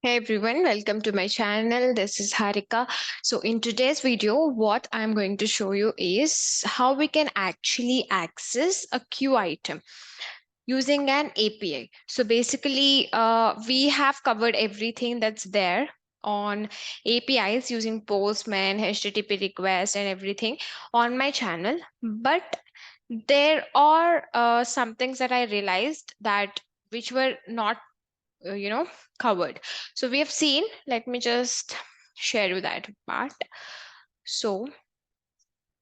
Hey everyone, welcome to my channel. This is Harika. So in today's video, what I'm going to show you is how we can actually access a queue item using an API. So basically, we have covered everything that's there on APIs using Postman, HTTP request and everything on my channel. But there are some things that I realized that which were not covered. So we have seen, let me just share you that part. So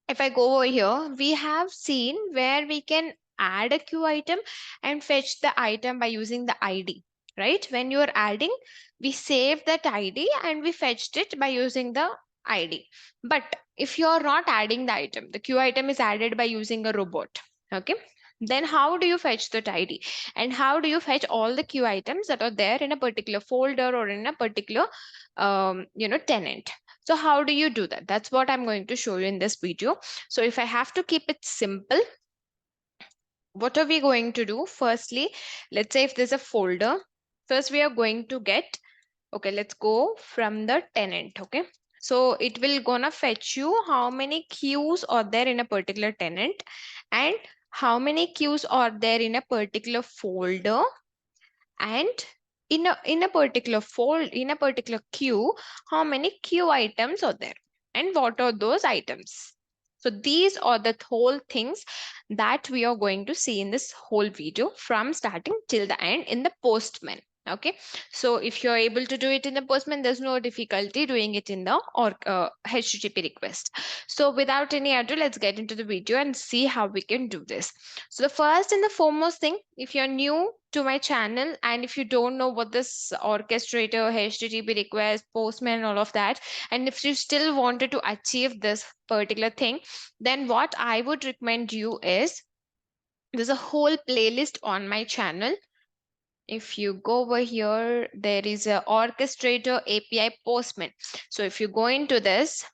if I go over here, we have seen where we can add a queue item and fetch the item by using the ID, right? When you are adding, we save that ID and we fetched it by using the ID. But if you are not adding the item, the queue item is added by using a robot. Okay. Then how do you fetch that ID? And how do you fetch all the queue items that are there in a particular folder or in a particular tenant? So how do you do that? That's what I'm going to show you in this video. So if I have to keep it simple, what are we going to do? Firstly, let's say if there's a folder, first we are going to get, okay, let's go from the tenant, okay? So it will gonna fetch you how many queues are there in a particular tenant and how many queues are there in a particular folder, and in a particular queue, how many queue items are there and what are those items. So these are the whole things that we are going to see in this whole video from starting till the end in the Postman. Okay, so if you're able to do it in the Postman, there's no difficulty doing it in the HTTP request. So without any ado, let's get into the video and see how we can do this. So the first and the foremost thing, if you're new to my channel and if you don't know what this orchestrator, HTTP request, Postman, all of that, and if you still wanted to achieve this particular thing, then what I would recommend you is there's a whole playlist on my channel. If you go over here, there is a orchestrator API Postman. So if you go into this,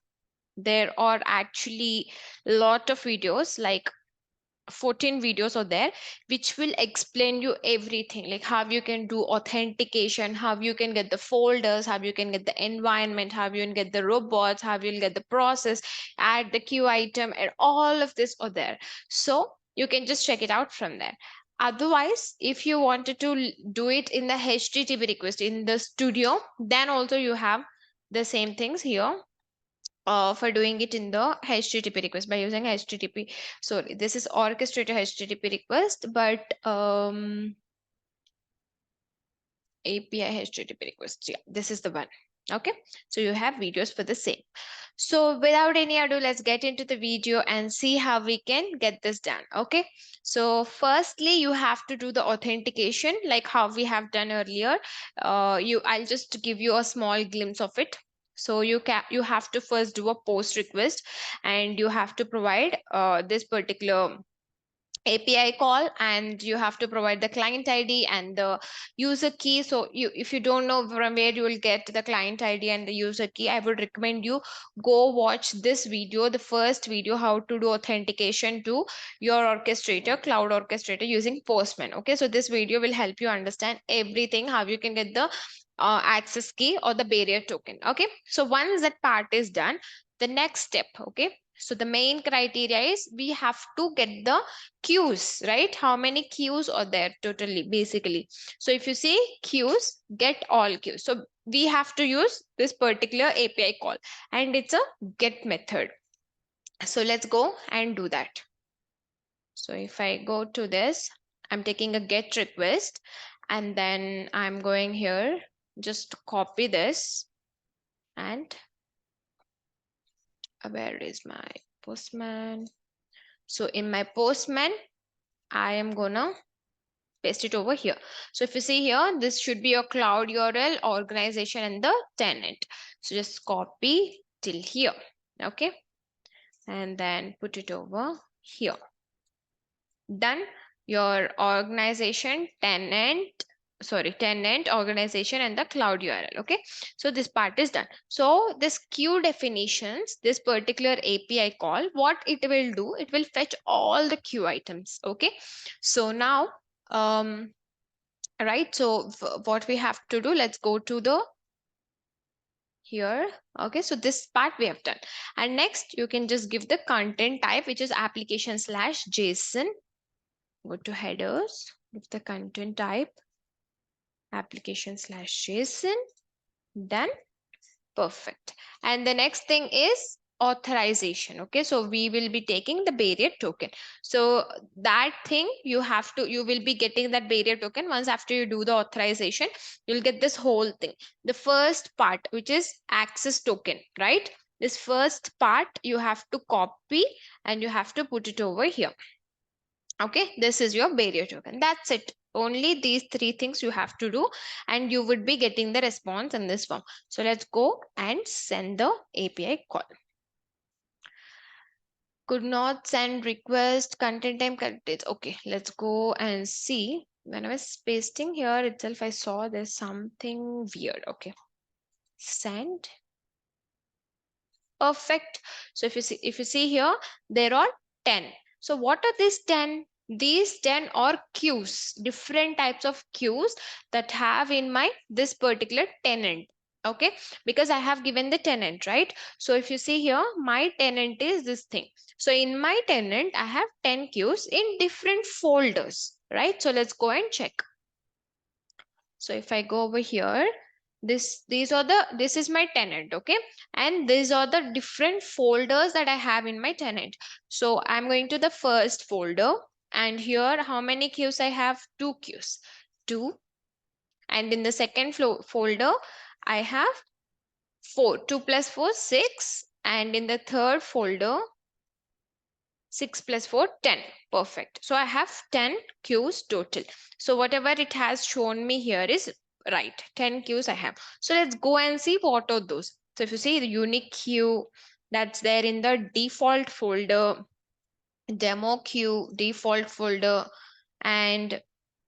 there are actually a lot of videos, like 14 videos are there which will explain you everything, like how you can do authentication, how you can get the folders, how you can get the environment, how you can get the robots, how you'll get the process, add the queue item, and all of this are there. So you can just check it out from there. Otherwise, if you wanted to do it in the HTTP request in the studio, then also you have the same things here for doing it in the HTTP request by using HTTP. So this is orchestrator HTTP request, but API HTTP request. Yeah, this is the one. Okay, so you have videos for the same. So without any ado, let's get into the video and see how we can get this done. Okay, so firstly, you have to do the authentication like how we have done earlier. I'll just give you a small glimpse of it. So you have to first do a post request and you have to provide this particular API call, and you have to provide the client ID and the user key. So if you don't know from where you will get the client ID and the user key, I would recommend you go watch this video, the first video, how to do authentication to your orchestrator, cloud orchestrator using Postman. Okay, so this video will help you understand everything, how you can get the access key or the barrier token. Okay, so once that part is done, the next step, okay, so the main criteria is we have to get the queues, right? How many queues are there totally, basically. So if you see queues, get all queues. So we have to use this particular API call and it's a get method. So let's go and do that. So if I go to this, I'm taking a get request and then I'm going here, just copy this and where is my Postman? So in my Postman, I am gonna paste it over here. So if you see here, this should be your cloud URL, organization, and the tenant. So just copy till here, okay? And then put it over here. Done. Your organization, tenant, organization, and the cloud URL, okay? So this part is done. So this queue definitions, this particular API call, what it will do, it will fetch all the queue items, okay? So now, right? So what we have to do, let's go to the here. Okay, so this part we have done. And next you can just give the content type, which is application slash JSON. Go to headers, give the content type application slash JSON. Done. Perfect. And the next thing is authorization. Okay, so we will be taking the barrier token. So that thing you will be getting that barrier token once after you do the authorization. You'll get this whole thing. The first part, which is access token, right? This first part you have to copy and you have to put it over here. Okay, this is your barrier token. That's it. Only these three things you have to do, and you would be getting the response in this form. So let's go and send the API call. Could not send request, content time contains. Okay, let's go and see. When I was pasting here itself, I saw there's something weird. Okay, send. Perfect. So if you see here, there are 10. So what are these 10? These 10 are queues, different types of queues that have in my this particular tenant. Okay, because I have given the tenant, right? So if you see here, my tenant is this thing. So in my tenant, I have 10 queues in different folders, right? So let's go and check. So if I go over here, this is my tenant, okay? And these are the different folders that I have in my tenant. So I'm going to the first folder, and here how many queues I have? 2 queues. 2. And in the second folder, I have 4. 2 plus 4, 6. And in the third folder, 6 plus 4, 10. Perfect. So I have 10 queues total. So whatever it has shown me here is right. 10 queues I have. So let's go and see what are those. So if you see the unique queue that's there in the default folder, demo queue, default folder, and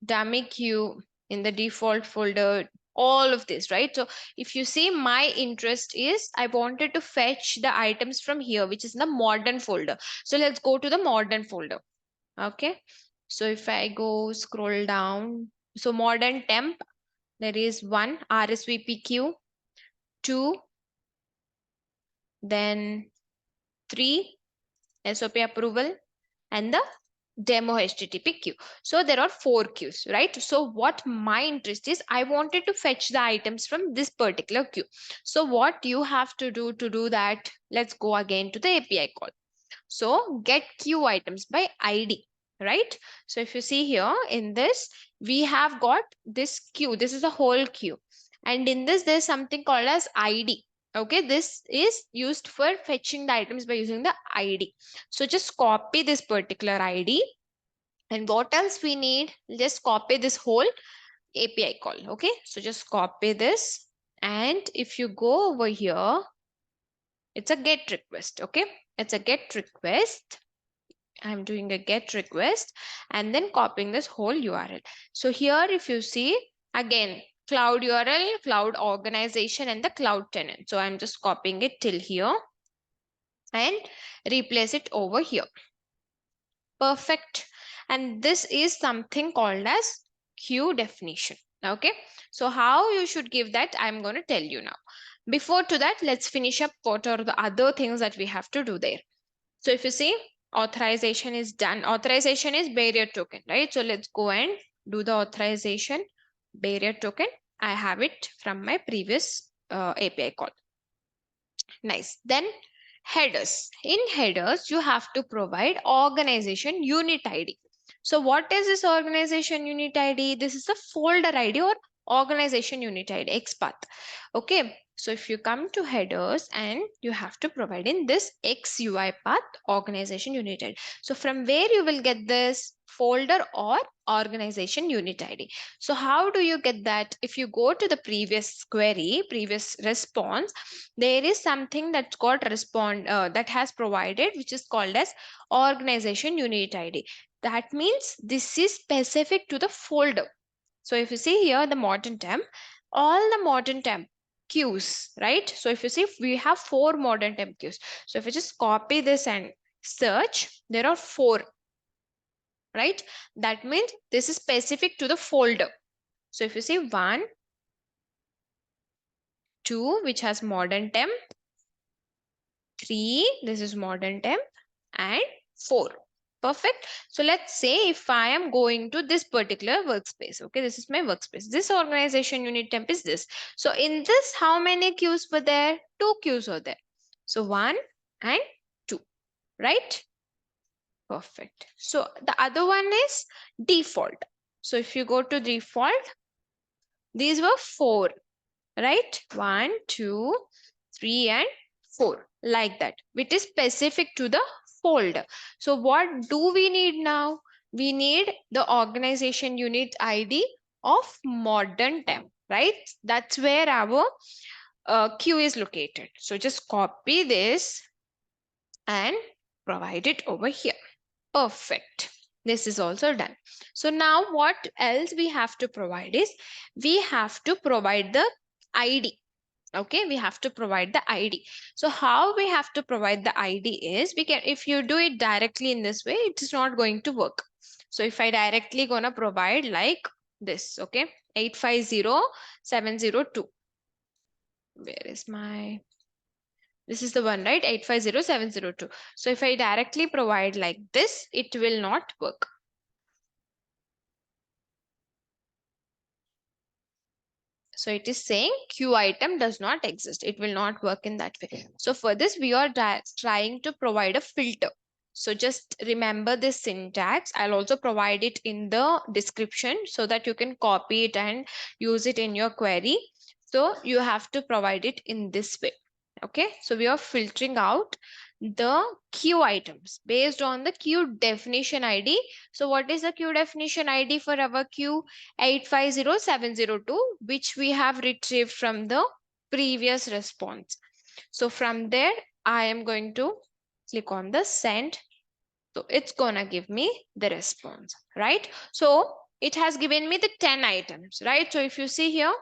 dummy queue in the default folder, all of this, right? So if you see, my interest is I wanted to fetch the items from here, which is in the modern folder. So let's go to the modern folder. Okay, so if I go scroll down, so modern temp, there is 1 RSVP queue, 2, then 3 SOP approval, and the demo HTTP queue. So there are 4 queues, right? So what my interest is, I wanted to fetch the items from this particular queue. So what you have to do that, let's go again to the API call. So get QueueItems by ID, right? So if you see here in this, we have got this queue. This is a whole queue. And in this, there's something called as ID. Okay, this is used for fetching the items by using the ID. So just copy this particular ID. And what else we need? Just copy this whole API call. Okay, so just copy this. And if you go over here, it's a get request. Okay, it's a get request. I'm doing a get request and then copying this whole URL. So here, if you see, again, cloud URL, cloud organization, and the cloud tenant. So I'm just copying it till here and replace it over here. Perfect. And this is something called as queue definition. Okay, so how you should give that, I'm going to tell you now. Before to that, let's finish up what are the other things that we have to do there. So if you see, authorization is done. Authorization is barrier token, right? So let's go and do the authorization barrier token. I have it from my previous API call. Nice. Then headers. In headers, you have to provide organization unit ID. So what is this organization unit ID? This is the folder ID or organization unit ID, XPath. Okay. So if you come to headers and you have to provide in this X UiPath organization unit ID. So from where you will get this folder or organization unit ID. So how do you get that? If you go to the previous query, previous response, there is something that's got that has provided, which is called as organization unit ID. That means this is specific to the folder. So if you see here, the modern temp, all the modern temp queues, right? So if you see, we have 4 modern temp queues. So if you just copy this and search, there are 4, right? That means this is specific to the folder. So if you see 1, 2, which has modern temp, 3, this is modern temp, and 4. Perfect. So let's say if I am going to this particular workspace, okay, this is my workspace. This organization unit temp is this. So in this, how many queues were there? 2 queues were there. So 1 and 2, right? Perfect. So the other one is default. So if you go to default, these were 4, right? 1, 2, 3, and 4, like that, which is specific to the folder. So what do we need now? We need the organization unit ID of modern temp, right? That's where our queue is located. So just copy this and provide it over here. Perfect. This is also done. So now what else we have to provide is we have to provide the ID. Okay, we have to provide the ID. So how we have to provide the ID is, we can, if you do it directly in this way, it is not going to work. So if I directly gonna provide like this, okay, 850702. Where is my, this is the one, right? 850702. So if I directly provide like this, it will not work. So it is saying queue item does not exist. It will not work in that way. So for this, we are trying to provide a filter. So just remember this syntax. I'll also provide it in the description so that you can copy it and use it in your query. So you have to provide it in this way. Okay, so we are filtering out the queue items based on the queue definition ID. So what is the queue definition ID for our queue? 850702, which we have retrieved from the previous response. So from there, I am going to click on the send. So it's gonna give me the response, right? So it has given me the 10 items, right? So if you see here,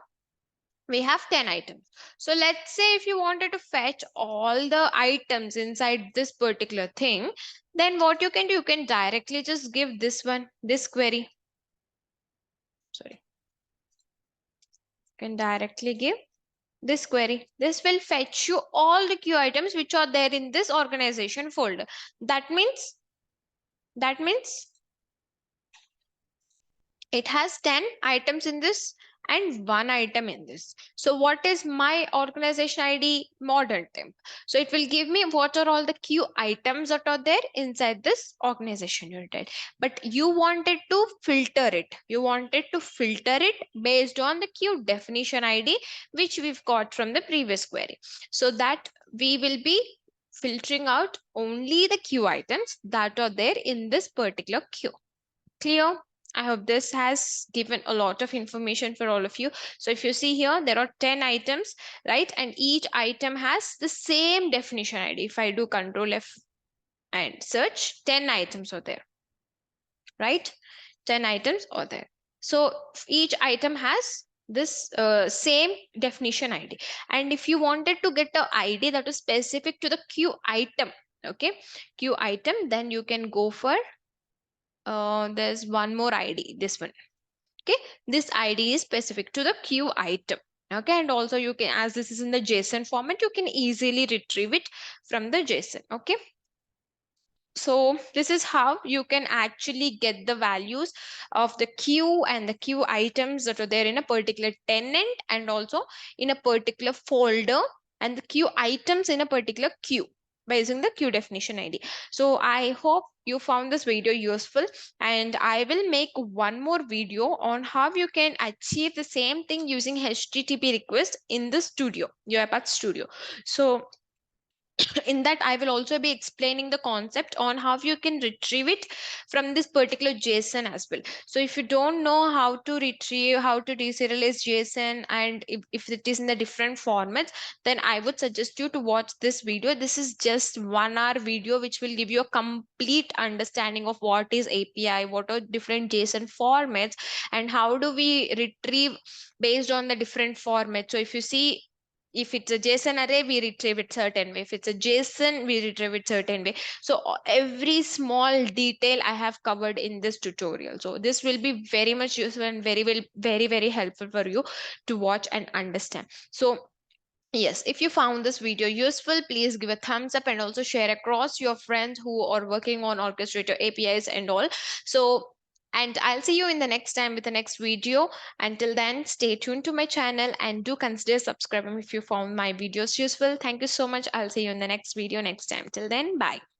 we have 10 items. So let's say if you wanted to fetch all the items inside this particular thing, then what you can do, you can directly just give this one, this query. Sorry. You can directly give this query. This will fetch you all the queue items which are there in this organization folder. That means it has 10 items in this and 1 item in this. So what is my organization ID? Modern temp. So it will give me what are all the queue items that are there inside this organization unit. But you wanted to filter it. You wanted to filter it based on the queue definition ID, which we've got from the previous query. So that we will be filtering out only the queue items that are there in this particular queue. Clear? I hope this has given a lot of information for all of you. So if you see here, there are 10 items, right? And each item has the same definition ID. If I do Control F and search, 10 items are there, right? 10 items are there. So each item has this same definition ID. And if you wanted to get the ID that is specific to the queue item, okay, queue item, then you can go for there's one more ID, this one. Okay, this ID is specific to the queue item. Okay, and also you can, as this is in the JSON format, you can easily retrieve it from the JSON. Okay, so this is how you can actually get the values of the queue and the queue items that are there in a particular tenant and also in a particular folder, and the queue items in a particular queue by using the queue definition ID. So I hope you found this video useful, and I will make one more video on how you can achieve the same thing using HTTP request in the studio, UiPath Studio. So in that, I will also be explaining the concept on how you can retrieve it from this particular JSON as well. So if you don't know how to retrieve, how to deserialize JSON, and if it is in the different formats, then I would suggest you to watch this video. This is just 1 hour video which will give you a complete understanding of what is API, what are different JSON formats, and how do we retrieve based on the different formats. So if you see, If it's a JSON array, we retrieve it certain way. If it's a JSON, we retrieve it certain way. So every small detail I have covered in this tutorial. So this will be very much useful and very helpful for you to watch and understand. So yes, if you found this video useful, please give a thumbs up and also share across your friends who are working on Orchestrator APIs and all. So, and I'll see you in the next time with the next video. Until then, stay tuned to my channel and do consider subscribing if you found my videos useful. Thank you so much. I'll see you in the next video next time. Till then, bye.